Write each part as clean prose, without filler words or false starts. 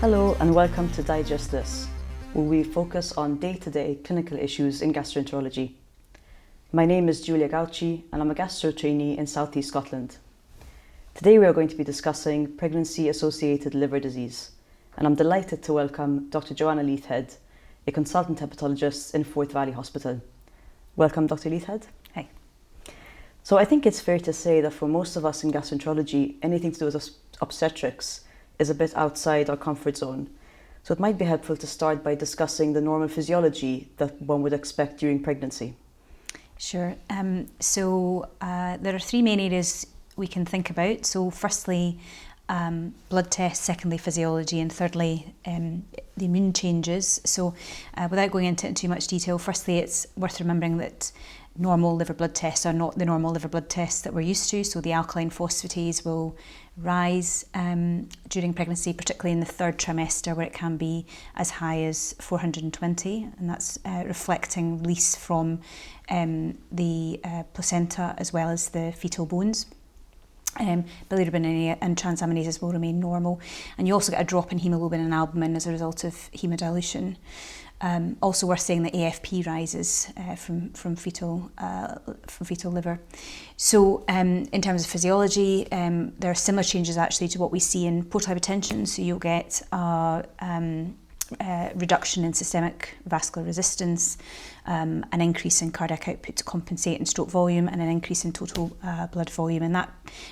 Hello and welcome to Digest This, where we focus on day-to-day clinical issues in gastroenterology. My name is J Gauci and I'm a gastro trainee in South East Scotland. Today we are going to be discussing pregnancy-associated liver disease, and I'm delighted to welcome Dr J Leithead, a consultant hepatologist in Forth Valley Hospital. Welcome, Dr Leithead. Hi. So I think it's fair to say that for most of us in gastroenterology, anything to do with obstetrics is a bit outside our comfort zone. So it might be helpful to start by discussing the normal physiology that one would expect during pregnancy. Sure. There are three main areas we can think about. So firstly, blood tests, secondly, physiology, and thirdly, the immune changes. So without going into it in too much detail, firstly, it's worth remembering that normal liver blood tests are not the normal liver blood tests that we're used to. So the alkaline phosphatase will rise during pregnancy, particularly in the third trimester, where it can be as high as 420, and that's reflecting release from the placenta as well as the fetal bones. Bilirubin and transaminases will remain normal, and you also get a drop in haemoglobin and albumin as a result of hemodilution. Also worth saying that AFP rises from fetal liver. So in terms of physiology, there are similar changes actually to what we see in portal hypertension. So you'll get reduction in systemic vascular resistance, an increase in cardiac output to compensate in stroke volume, and an increase in total blood volume, and that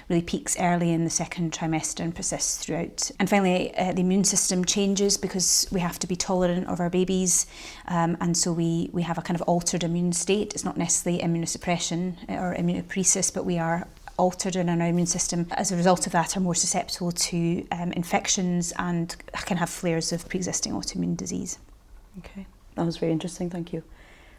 really peaks early in the second trimester and persists throughout. And finally, the immune system changes because we have to be tolerant of our babies, and so we have a kind of altered immune state. It's not necessarily immunosuppression or immunopresis, but we are altered in our immune system. As a result of that, are more susceptible to infections and can have flares of pre-existing autoimmune disease. Okay, that was very interesting, thank you.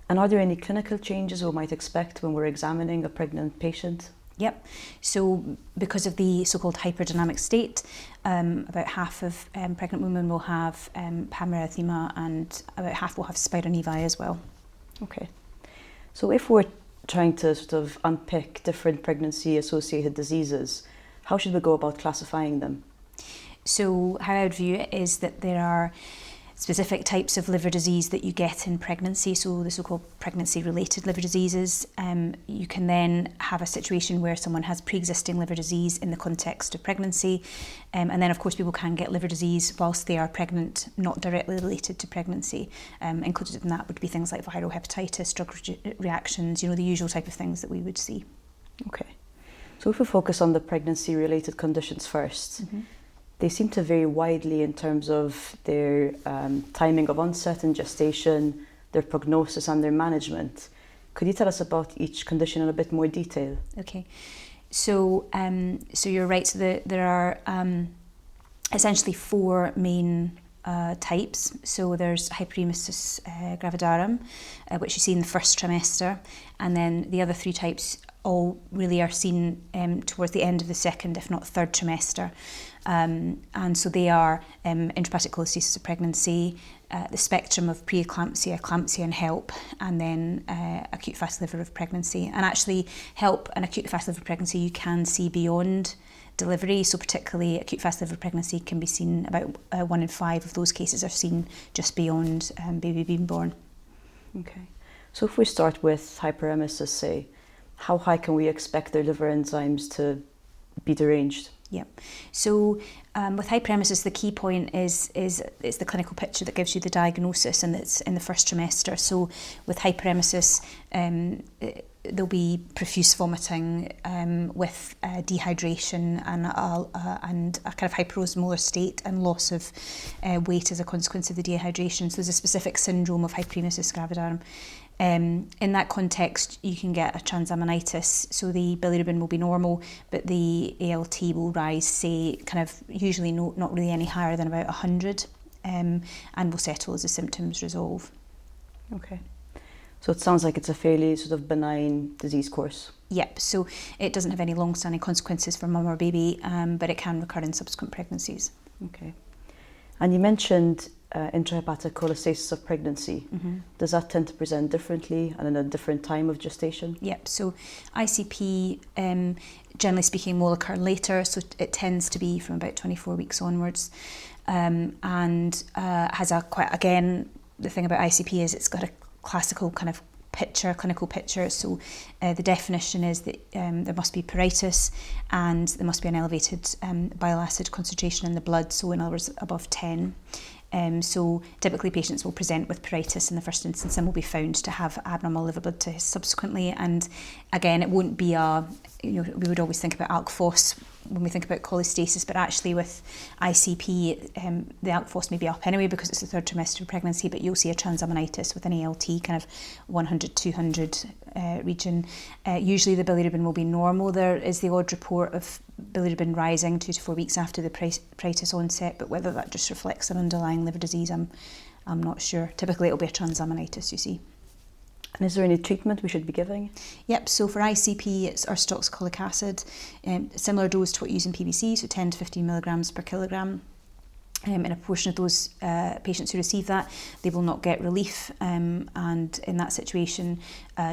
And are there any clinical changes we might expect when we're examining a pregnant patient? Yep. So because of the so-called hyperdynamic state, about half of pregnant women will have panmerythema, and about half will have spider nevi as well. Okay. So if we're trying to sort of unpick different pregnancy-associated diseases, how should we go about classifying them? So how I would view it is that there are specific types of liver disease that you get in pregnancy, so the so-called pregnancy-related liver diseases. You can then have a situation where someone has pre-existing liver disease in the context of pregnancy, and then of course people can get liver disease whilst they are pregnant, not directly related to pregnancy. Included in that would be things like viral hepatitis, drug reactions, the usual type of things that we would see. Okay, so if we focus on the pregnancy-related conditions first, they seem to vary widely in terms of their timing of onset and gestation, their prognosis and their management. Could you tell us about each condition in a bit more detail? Okay, so you're right. So there are essentially four main types. So there's hyperemesis gravidarum, which you see in the first trimester, and then the other three types all really are seen towards the end of the second, if not third trimester. And so they are intrahepatic cholestasis of pregnancy, the spectrum of preeclampsia, eclampsia and HELP, and then acute fatty liver of pregnancy. And actually HELP and acute fatty liver pregnancy you can see beyond delivery, so particularly acute fatty liver pregnancy can be seen, about 1 in 5 of those cases are seen just beyond baby being born. Okay, so if we start with hyperemesis, say, how high can we expect their liver enzymes to be deranged? Yeah. So with hyperemesis, the key point is the clinical picture that gives you the diagnosis, and it's in the first trimester. So with hyperemesis, there'll be profuse vomiting with dehydration and a kind of hyperosmolar state and loss of weight as a consequence of the dehydration. So there's a specific syndrome of hyperemesis gravidarum. In that context, you can get a transaminitis, so the bilirubin will be normal, but the ALT will rise, say, kind of usually not really any higher than about 100, and will settle as the symptoms resolve. Okay. So it sounds like it's a fairly sort of benign disease course. Yep, so it doesn't have any long-standing consequences for mum or baby, but it can recur in subsequent pregnancies. Okay. And you mentioned intrahepatic cholestasis of pregnancy. Does that tend to present differently and in a different time of gestation? Yep, so ICP, Generally speaking, will occur later, so it tends to be from about 24 weeks onwards, and has a quite, again, the thing about ICP is it's got a classical kind of clinical picture. So the definition is that there must be pruritus and there must be an elevated bile acid concentration in the blood, so in other words above 10. So typically patients will present with pruritus in the first instance and will be found to have abnormal liver blood tests subsequently. And again, it won't be we would always think about alk phos when we think about cholestasis, but actually with ICP, the alk phos may be up anyway because it's the third trimester of pregnancy, but you'll see a transaminitis with an ALT kind of 100, 200 region. Usually the bilirubin will be normal. There is the odd report of bilirubin rising 2 to 4 weeks after the pruritus onset, but whether that just reflects an underlying liver disease, I'm not sure. Typically it'll be a transaminitis, you see. And is there any treatment we should be giving? Yep, so for ICP it's ursodeoxycholic acid, similar dose to what you use in PBC, so 10 to 15 milligrams per kilogram. In a proportion of those patients who receive that, they will not get relief, and in that situation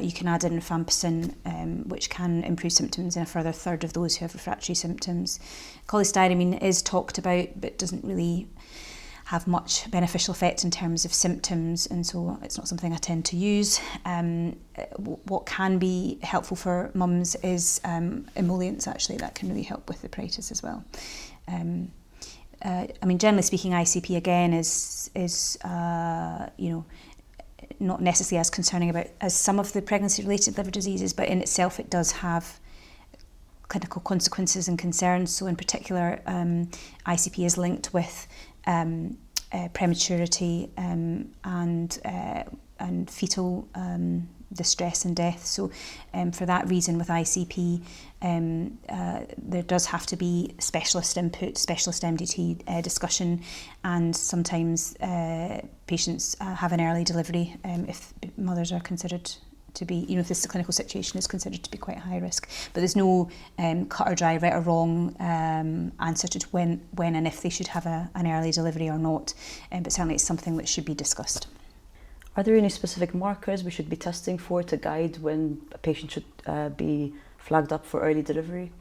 you can add in rifampicin, which can improve symptoms in a further third of those who have refractory symptoms. Cholestyramine is talked about but doesn't really have much beneficial effect in terms of symptoms, and so it's not something I tend to use. What can be helpful for mums is emollients, actually, that can really help with the pruritus as well. Generally speaking, ICP again is not necessarily as concerning as some of the pregnancy-related liver diseases, but in itself it does have clinical consequences and concerns. So in particular, ICP is linked with prematurity and fetal distress and death. So for that reason, with ICP, there does have to be specialist input, specialist MDT discussion, and sometimes patients have an early delivery if mothers are considered to be, if this clinical situation is considered to be quite high risk. But there's no cut or dry, right or wrong answer to when and if they should have an early delivery or not, but certainly it's something that should be discussed. Are there any specific markers we should be testing for to guide when a patient should be flagged up for early delivery?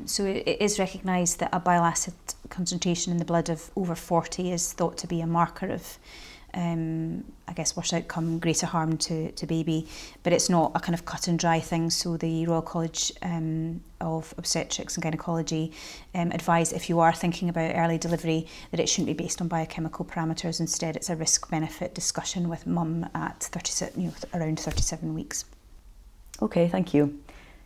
So it is recognised that a bile acid concentration in the blood of over 40 is thought to be a marker of worse outcome, greater harm to baby, but it's not a kind of cut and dry thing. So the Royal College of Obstetrics and Gynecology advise, if you are thinking about early delivery, that it shouldn't be based on biochemical parameters. Instead, it's a risk-benefit discussion with mum at around 37 weeks. Okay, thank you.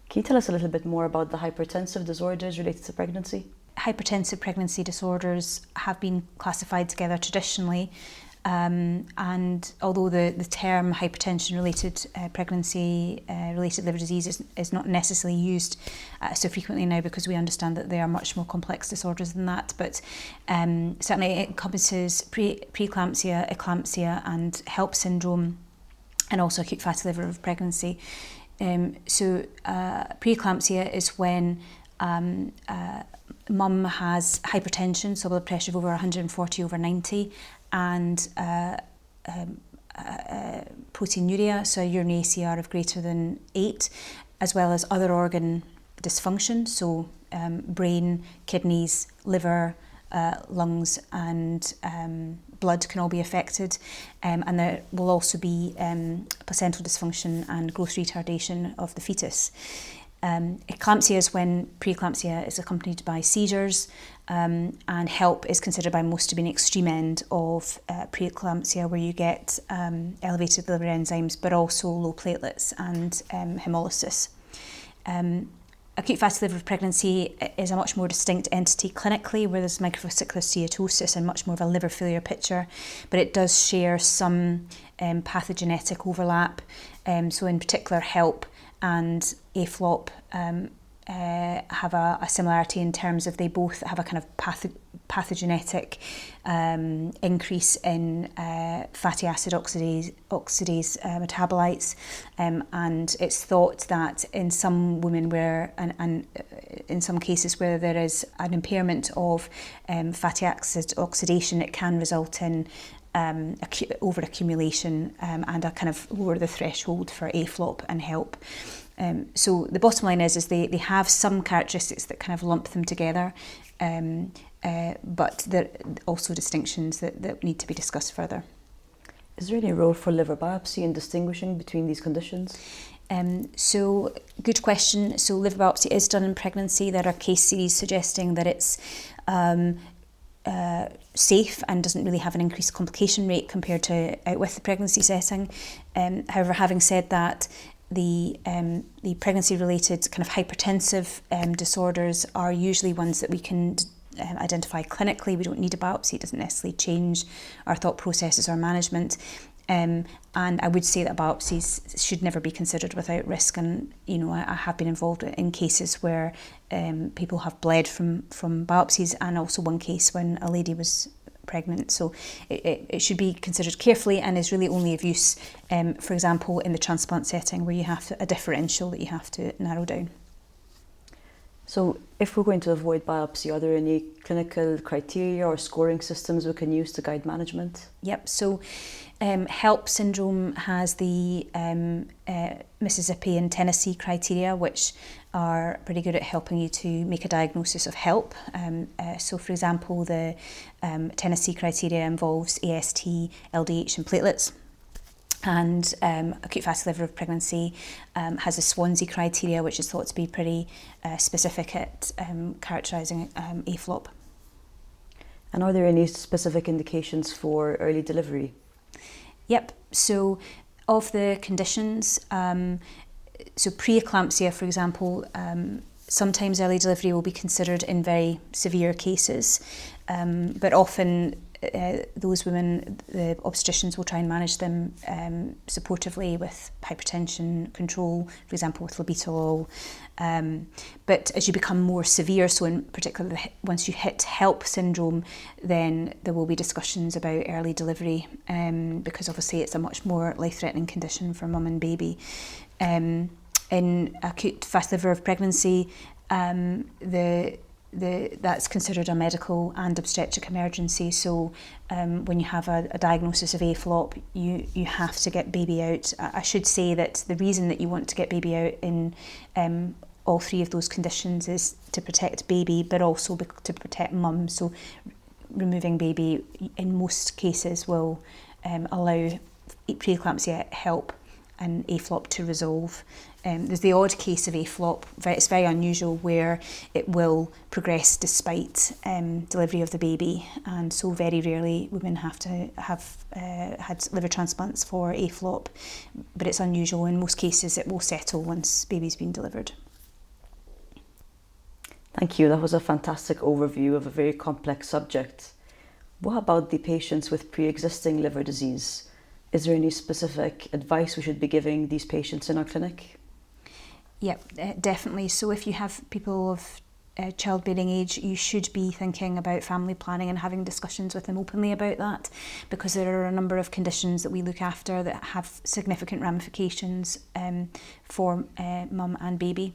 Can you tell us a little bit more about the hypertensive disorders related to pregnancy? Hypertensive pregnancy disorders have been classified together traditionally. And although the term hypertension-related pregnancy-related liver disease is not necessarily used so frequently now, because we understand that they are much more complex disorders than that, but certainly it encompasses preeclampsia, eclampsia and HELP syndrome, and also acute fatty liver of pregnancy. So preeclampsia is when mum has hypertension, so blood pressure of over 140/90, and proteinuria, so a urine ACR of greater than 8, as well as other organ dysfunction, so brain, kidneys, liver, lungs and blood can all be affected, and there will also be placental dysfunction and growth retardation of the fetus. Eclampsia is when preeclampsia is accompanied by seizures, and HELP is considered by most to be an extreme end of preeclampsia, where you get elevated liver enzymes but also low platelets and hemolysis. Acute fatty liver pregnancy is a much more distinct entity clinically, where there's microvesicular steatosis and much more of a liver failure picture, but it does share some pathogenetic overlap. So in particular, HELP and AFLOP have a similarity in terms of they both have a kind of pathogenetic increase in fatty acid oxidase metabolites, and it's thought that in some women where and in some cases where there is an impairment of fatty acid oxidation, it can result in over-accumulation and a kind of lower the threshold for AFLOP and HELP. So the bottom line is they have some characteristics that kind of lump them together, but there are also distinctions that need to be discussed further. Is there any role for liver biopsy in distinguishing between these conditions? So good question. So liver biopsy is done in pregnancy. There are case series suggesting that it's safe and doesn't really have an increased complication rate compared to out with the pregnancy setting. However, having said that, the pregnancy-related kind of hypertensive disorders are usually ones that we can identify clinically. We don't need a biopsy. It doesn't necessarily change our thought processes or management. And I would say that biopsies should never be considered without risk. And, you know, I have been involved in cases where people have bled from biopsies, and also one case when a lady was pregnant. So it should be considered carefully and is really only of use, for example, in the transplant setting where you have a differential that you have to narrow down. So if we're going to avoid biopsy, are there any clinical criteria or scoring systems we can use to guide management? Yep, so HELP syndrome has the Mississippi and Tennessee criteria, which are pretty good at helping you to make a diagnosis of HELP. So for example, the Tennessee criteria involves AST, LDH and platelets. And acute fatty liver of pregnancy has a Swansea criteria, which is thought to be pretty specific at characterising AFLOP. And are there any specific indications for early delivery? Yep, so of the conditions, so preeclampsia, for example, sometimes early delivery will be considered in very severe cases, but often those women, the obstetricians will try and manage them supportively with hypertension control, for example with labetalol. But as you become more severe, so in particular once you hit HELP syndrome, then there will be discussions about early delivery, because obviously it's a much more life-threatening condition for mum and baby. In acute fatty liver of pregnancy, that's considered a medical and obstetric emergency. So when you have a diagnosis of AFLOP, you have to get baby out. I should say that the reason that you want to get baby out in all three of those conditions is to protect baby, but also to protect mum. So removing baby in most cases will allow preeclampsia, HELP and AFLOP to resolve. There's the odd case of AFLOP, it's very unusual, where it will progress despite delivery of the baby, and so very rarely women have to have had liver transplants for AFLOP, but it's unusual. In most cases it will settle once baby's been delivered. Thank you, that was a fantastic overview of a very complex subject. What about the patients with pre-existing liver disease? Is there any specific advice we should be giving these patients in our clinic? Yep, definitely. So if you have people of childbearing age, you should be thinking about family planning and having discussions with them openly about that, because there are a number of conditions that we look after that have significant ramifications for mum and baby.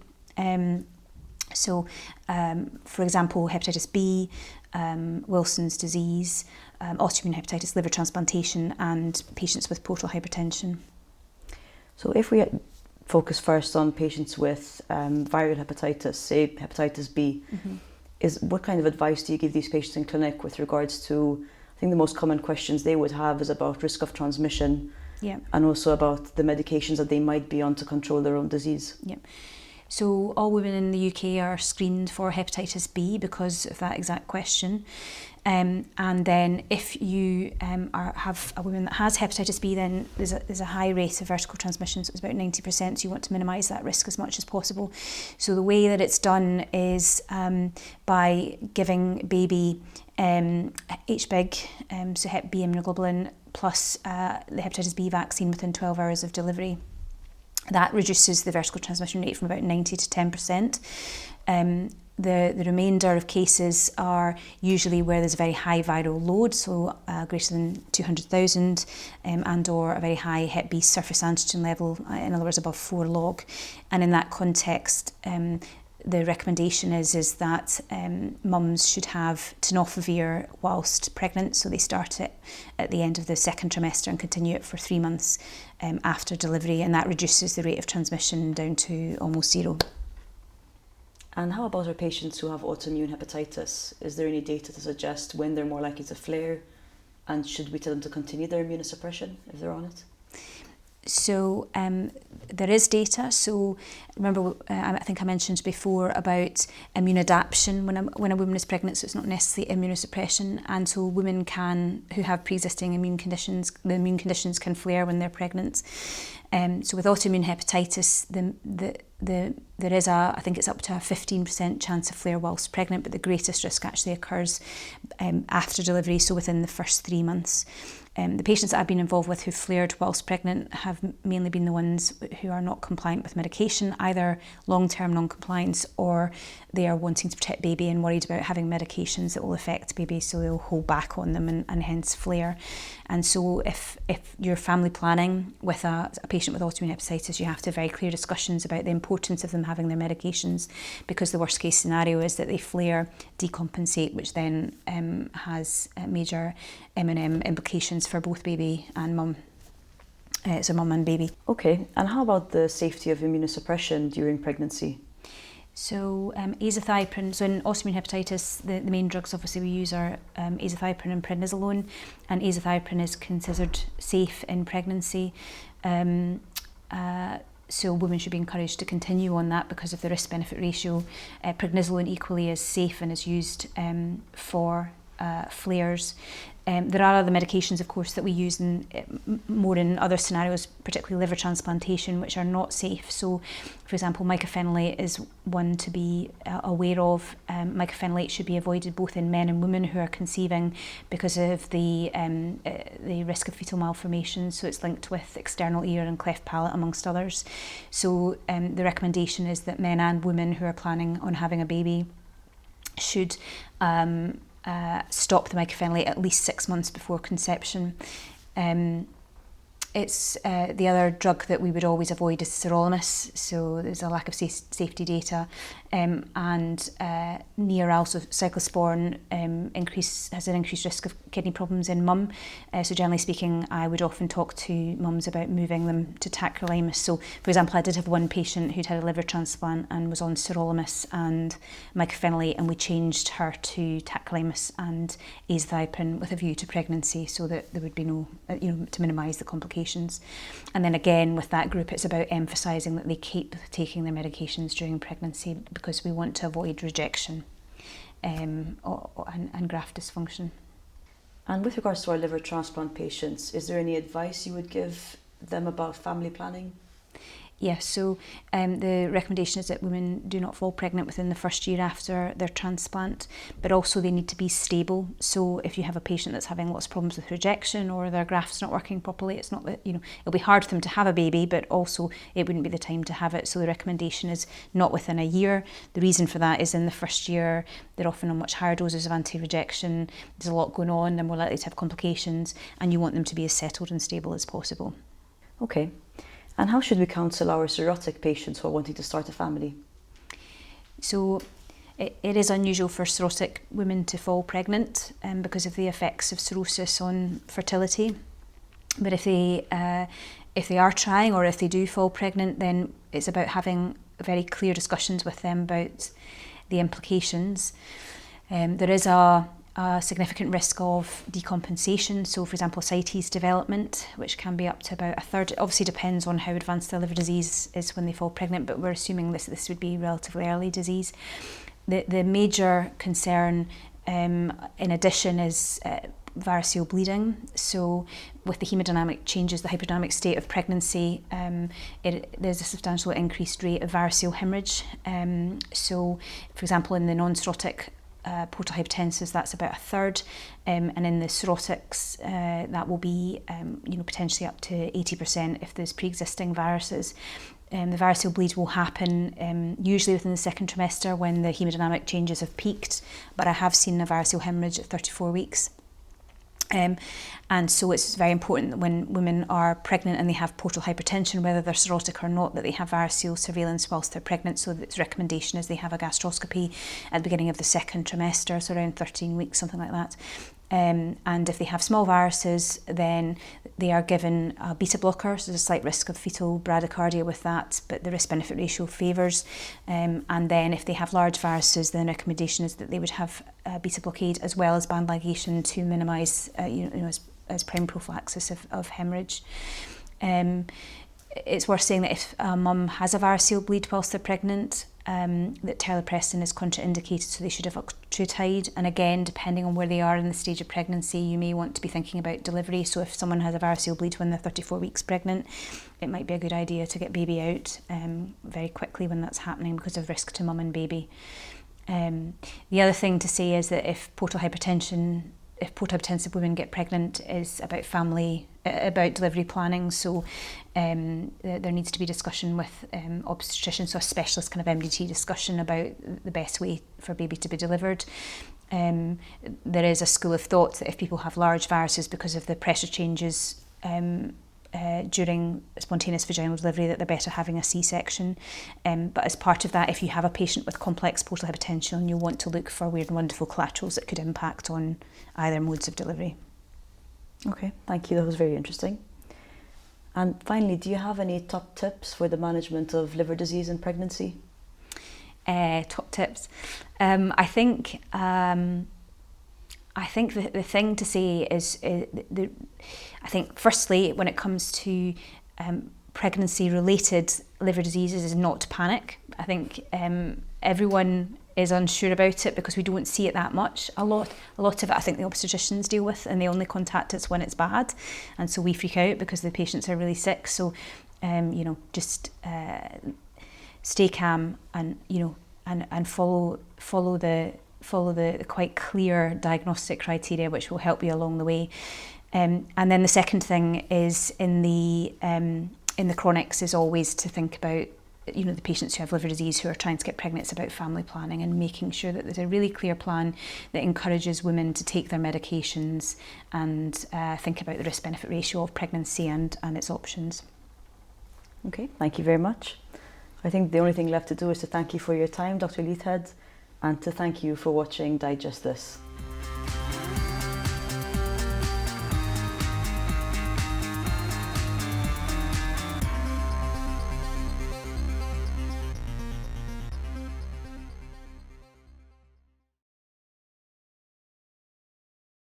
So, for example, hepatitis B, Wilson's disease, autoimmune hepatitis, liver transplantation, and patients with portal hypertension. So if we focus first on patients with viral hepatitis, say hepatitis B, what kind of advice do you give these patients in clinic with regards to, I think the most common questions they would have is about risk of transmission, and also about the medications that they might be on to control their own disease? So all women in the UK are screened for hepatitis B because of that exact question. And then if you have a woman that has hepatitis B, then there's a high rate of vertical transmission, so it's about 90%, so you want to minimise that risk as much as possible. So the way that it's done is by giving baby HBIG, so Hep B immunoglobulin, plus the hepatitis B vaccine within 12 hours of delivery. That reduces the vertical transmission rate from about 90 to 10%. The remainder of cases are usually where there's a very high viral load, so greater than 200,000, and or a very high Hep B surface antigen level, in other words above 4 log. And in that context, the recommendation is that mums should have tenofovir whilst pregnant, so they start it at the end of the second trimester and continue it for 3 months after delivery, and that reduces the rate of transmission down to almost zero. And how about our patients who have autoimmune hepatitis? Is there any data to suggest when they're more likely to flare, and should we tell them to continue their immunosuppression if they're on it? So there is data. So remember, I think I mentioned before about immune adaptation when a woman is pregnant. So it's not necessarily immunosuppression, and so women who have pre-existing immune conditions, the immune conditions can flare when they're pregnant. So with autoimmune hepatitis, there is I think it's up to a 15% chance of flare whilst pregnant, but the greatest risk actually occurs after delivery, so within the first 3 months. The patients that I've been involved with who flared whilst pregnant have mainly been the ones who are not compliant with medication, either long-term non-compliance or they are wanting to protect baby and worried about having medications that will affect baby, so they'll hold back on them and hence flare. And so if you're family planning with a patient with autoimmune hepatitis, you have to have very clear discussions about the importance of them having their medications, because the worst case scenario is that they flare, decompensate, which then has major M&M implications for both baby and mum. So mum and baby. Okay, and how about the safety of immunosuppression during pregnancy? So azathioprine, so in autoimmune hepatitis, the main drugs obviously we use are azathioprine and prednisolone, and azathioprine is considered safe in pregnancy. So women should be encouraged to continue on that because of the risk-benefit ratio. Prednisolone equally is safe and is used for flares. There are other medications, of course, that we use more in other scenarios, particularly liver transplantation, which are not safe. So, for example, mycophenolate is one to be aware of. Mycophenolate should be avoided both in men and women who are conceiving because of the risk of fetal malformation. So it's linked with external ear and cleft palate, amongst others. So the recommendation is that men and women who are planning on having a baby should stop the mycophenolate at least 6 months before conception. It's the other drug that we would always avoid is sirolimus, so there's a lack of safety data, and Neoral, so cyclosporin, has an increased risk of kidney problems in mum. So generally speaking, I would often talk to mums about moving them to tacrolimus. So, for example, I did have one patient who'd had a liver transplant and was on sirolimus and mycophenolate, and we changed her to tacrolimus and azathioprine with a view to pregnancy, so that there would be no, to minimise the complications. And then again, with that group, it's about emphasising that they keep taking their medications during pregnancy, because we want to avoid rejection and graft dysfunction. And with regards to our liver transplant patients, is there any advice you would give them about family planning? Yes, so the recommendation is that women do not fall pregnant within the first year after their transplant, but also they need to be stable. So if you have a patient that's having lots of problems with rejection or their graft's not working properly, it's not that, it'll be hard for them to have a baby, but also it wouldn't be the time to have it. So the recommendation is not within a year. The reason for that is in the first year, they're often on much higher doses of anti-rejection. There's a lot going on, they're more likely to have complications, and you want them to be as settled and stable as possible. Okay. And how should we counsel our cirrhotic patients who are wanting to start a family? So it is unusual for cirrhotic women to fall pregnant because of the effects of cirrhosis on fertility. But if they are trying, or if they do fall pregnant, then it's about having very clear discussions with them about the implications. There is a significant risk of decompensation. So, for example, ascites development, which can be up to about a third. It obviously depends on how advanced the liver disease is when they fall pregnant, but we're assuming this would be relatively early disease. The major concern, in addition, is variceal bleeding. So with the hemodynamic changes, the hyperdynamic state of pregnancy, there's a substantial increased rate of variceal hemorrhage. So, for example, in the non-cirrhotic portal hypertensives, that's about a third, and in the cirrhotics, that will be potentially up to 80% if there's pre-existing varices. The variceal bleed will happen usually within the second trimester when the hemodynamic changes have peaked, but I have seen a variceal hemorrhage at 34 weeks. And so it's very important that when women are pregnant and they have portal hypertension, whether they're cirrhotic or not, that they have variceal surveillance whilst they're pregnant. So its recommendation is they have a gastroscopy at the beginning of the second trimester, so around 13 weeks, something like that. And if they have small varices, then they are given a beta blocker, so there's a slight risk of fetal bradycardia with that, but the risk-benefit ratio favours. And then if they have large varices, then the recommendation is that they would have beta blockade as well as band ligation to minimise, as prime prophylaxis of hemorrhage. It's worth saying that if a mum has a variceal bleed whilst they're pregnant, that terlipressin is contraindicated, so they should have octreotide. And again, depending on where they are in the stage of pregnancy, you may want to be thinking about delivery. So if someone has a variceal bleed when they're 34 weeks pregnant, it might be a good idea to get baby out very quickly when that's happening because of risk to mum and baby. The other thing to say is that if portal hypertensive women get pregnant, is about delivery planning. So there needs to be discussion with obstetricians, so a specialist kind of MDT discussion about the best way for baby to be delivered. There is a school of thought that if people have large varices because of the pressure changes during spontaneous vaginal delivery, that they're better having a C-section. But as part of that, if you have a patient with complex portal hypertension, you'll want to look for weird and wonderful collaterals that could impact on either modes of delivery. Okay, thank you. That was very interesting. And finally, do you have any top tips for the management of liver disease in pregnancy? Top tips. I think the thing to say is, I think firstly, when it comes to pregnancy-related liver diseases, is not to panic. I think everyone is unsure about it because we don't see it that much. A lot of it I think the obstetricians deal with, and they only contact us when it's bad, and so we freak out because the patients are really sick. So just stay calm and and follow the quite clear diagnostic criteria, which will help you along the way. And then the second thing is in the chronics is always to think about the patients who have liver disease who are trying to get pregnant. It's about family planning and making sure that there's a really clear plan that encourages women to take their medications and think about the risk-benefit ratio of pregnancy and its options. Okay, thank you very much. I think the only thing left to do is to thank you for your time, Dr. Leithead, and to thank you for watching Digest This.